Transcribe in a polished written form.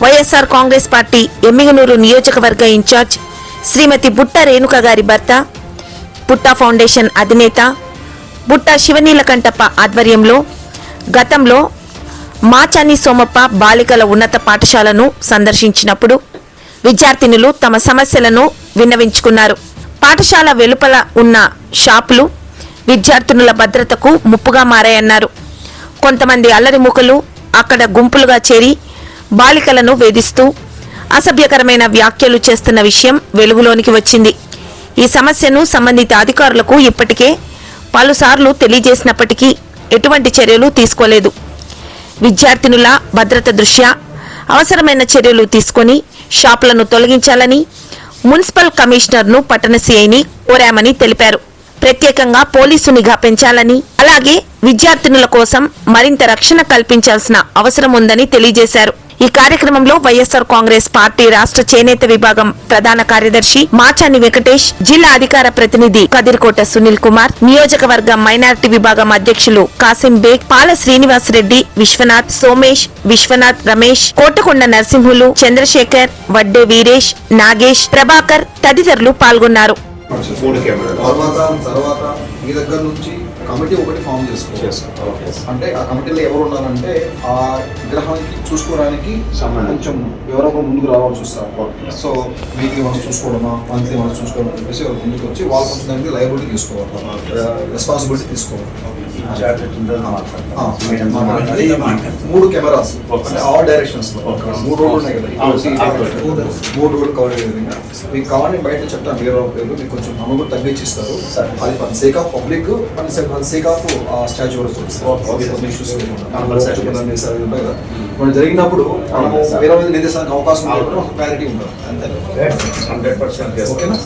YSR Congress party Emmiganur నియోజకవర్గ incharge శ్రీమతి బుట్ట రేణుక గారి భర్త, బుట్ట ఫౌండేషన్ అధినేత బుట్ట శివనీలకంఠప్ప ఆధ్వర్యంలో గతంలో మాచాని సోమప్ప బాలికల ఉన్నత పాఠశాలను సందర్శించినప్పుడు విద్యార్థినులు తమ సమస్యలను విన్నవించుకున్నారు. పాఠశాల వెలుపల ఉన్న షాపులు విద్యార్థినుల భద్రతకు ముప్పుగా మారాయన్నారు. కొంతమంది అల్లరిముఖలు అక్కడ గుంపులుగా చేరి బాలికలను వేధిస్తూ అసభ్యకరమైన వ్యాఖ్యలు చేస్తున్న విషయం వెలుగులోనికి వచ్చింది. ఈ సమస్యను సంబంధిత అధికారులకు ఇప్పటికే పలుసార్లు తెలియజేసినప్పటికీ ఎటువంటి చర్యలు తీసుకోలేదు. విద్యార్థినుల భద్రత దృష్ట్యా అవసరమైన చర్యలు తీసుకొని షాపులను తొలగించాలని మున్సిపల్ కమిషనర్ను పట్టణ సీఐని కోరామని తెలిపారు. ప్రత్యేకంగా పోలీసు నిఘా పెంచాలని, అలాగే విద్యార్థినుల కోసం మరింత రక్షణ కల్పించాల్సిన అవసరం ఉందని తెలియజేశారు. ఈ కార్యక్రమంలో వైఎస్ఆర్ కాంగ్రెస్ పార్టీ రాష్ట్ర చేనేత విభాగం ప్రధాన కార్యదర్శి మాచాని వెంకటేష్, జిల్లా అధికార ప్రతినిధి కదిరికోట సునీల్ కుమార్, నియోజకవర్గ మైనారిటీ విభాగం అధ్యక్షులు కాసిం బేగ్, పాల శ్రీనివాస్ రెడ్డి, విశ్వనాథ్, సోమేష్, విశ్వనాథ్, రమేష్, కోటకొండ నరసింహులు, చంద్రశేఖర్, వడ్డే వీరేష్, నాగేష్, ప్రభాకర్ తదితరులు పాల్గొన్నారు. మీ దగ్గర నుంచి కమిటీ ఒకటి ఫామ్ చేసుకో. అంటే ఆ కమిటీలో ఎవరు ఉన్నారంటే ఆ విగ్రహానికి చూసుకోవడానికి కొంచెం ఎవరో ముందుకు రావాల్సి వస్తారు. సో వీక్లీ వన్స్ చూసుకోవడమా, మంత్లీ వన్స్ చూసుకోవడం అని చెప్పేసి ఎవరు ముందుకు వచ్చి వాళ్ళు కొంచెం దానికి లయబిలిటీ తీసుకోవాలి, రెస్పాన్సిబిలిటీ తీసుకోవాలి. 3 కెమెరాస్ అంటే ఆల్ డైరెక్షన్స్ లో 3 రోడ్లు ఉన్నాయి కదా, 3 రోడ్లు కవర్ అయ్యే విధంగా మీకు కావాలని బయట చెప్తాను. వేరే పేర్లు మీకు కొంచెం అమౌంట్ కూడా తగ్గించి ఇస్తారు. అది for sake of public, for sake of statue కూడా ఇష్యూస్ జరిగినప్పుడు మనము వేరే నిర్దేశానికి అవకాశం క్లారిటీ ఉంటుంది. 100% ఓకేనా.